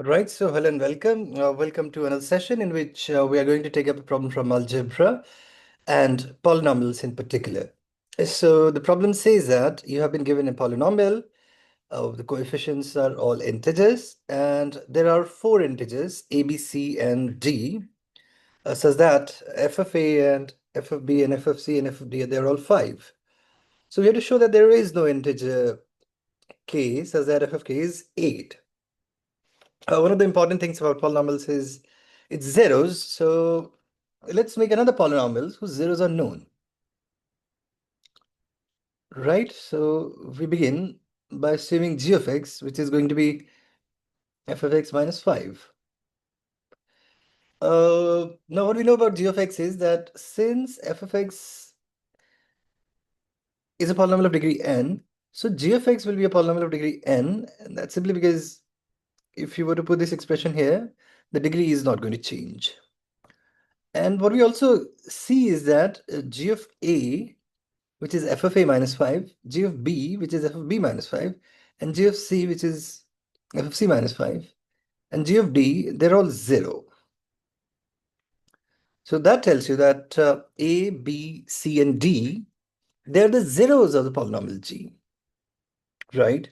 Right, so hello and welcome. Welcome to another session in which we are going to take up a problem from algebra and polynomials in particular. So the problem says that you have been given a polynomial, the coefficients are all integers, and there are four integers, a, b, c, and d, such that f of a and f of b and f of c and f of d, they're all 5. So we have to show that there is no integer k, such that f of k is 8. One of the important things about polynomials is it's zeros. So let's make another polynomial whose zeros are known. Right? So we begin by assuming g of x, which is going to be f of x minus 5. Now what we know about g of x is that since f of x is a polynomial of degree n, so g of x will be a polynomial of degree n, and that's simply because if you were to put this expression here, the degree is not going to change. And what we also see is that g of a, which is f of a minus 5, g of b, which is f of b minus 5, and g of c, which is f of c minus 5, and g of d, they're all 0. So that tells you that a, b, c, and d, they're the zeros of the polynomial g, right?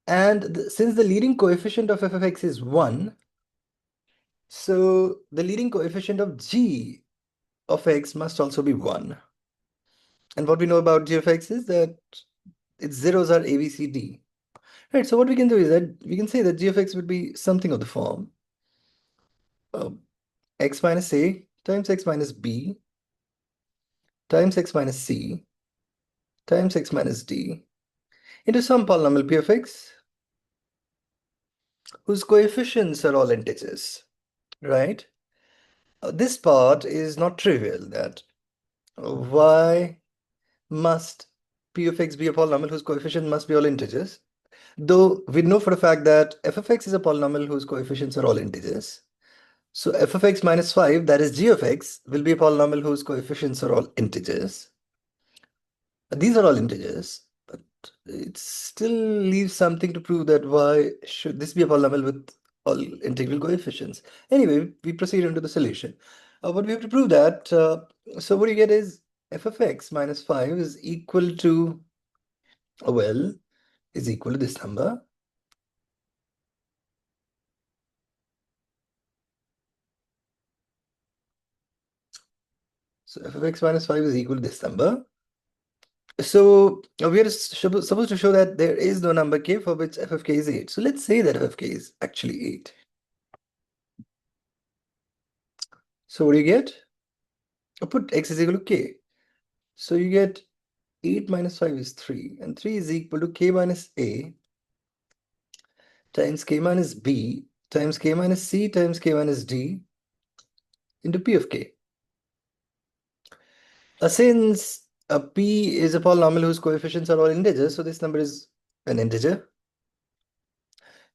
And since the leading coefficient of f of x is 1, so the leading coefficient of g of x must also be 1. And what we know about g of x is that its zeros are a, b, c, d. Right, so what we can do is that we can say that g of x would be something of the form x minus a times x minus b times x minus c times x minus d into some polynomial p of x whose coefficients are all integers, right? This part is not trivial, that why must p of x be a polynomial whose coefficient must be all integers? Though we know for a fact that f of x is a polynomial whose coefficients are all integers. So f of x minus 5, that is g of x, will be a polynomial whose coefficients are all integers. These are all integers, but it still leaves something to prove that why should this be a polynomial with all integral coefficients. Anyway, we proceed into the solution. But we have to prove that, so what you get is f of x minus 5 is equal to, well, is equal to this number. So f of x minus 5 is equal to this number. So we are supposed to show that there is no number k for which f of k is 8. So let's say that f of k is actually 8. So what do you get? Put x is equal to k. So you get 8 minus 5 is 3. And 3 is equal to k minus a times k minus b times k minus c times k minus d into p of k. Since p is a polynomial whose coefficients are all integers, so this number is an integer.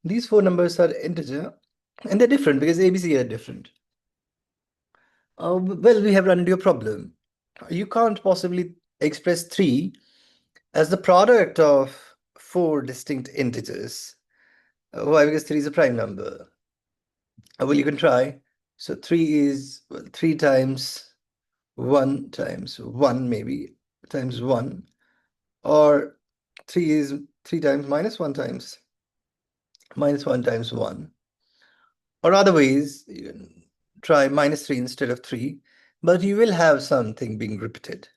These four numbers are integer, and they're different because a, b, c are different. Well, we have run into a problem. You can't possibly express 3 as the product of four distinct integers. Why? Because 3 is a prime number. Well, you can try. So 3 is, well, 3 times 1 times 1 maybe times 1, or 3 is 3 times minus 1 times minus 1 times 1. Or other ways, you can try minus 3 instead of 3, but you will have something being repeated.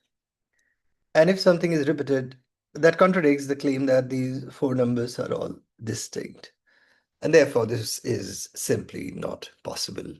And if something is repeated, that contradicts the claim that these four numbers are all distinct. And therefore, this is simply not possible.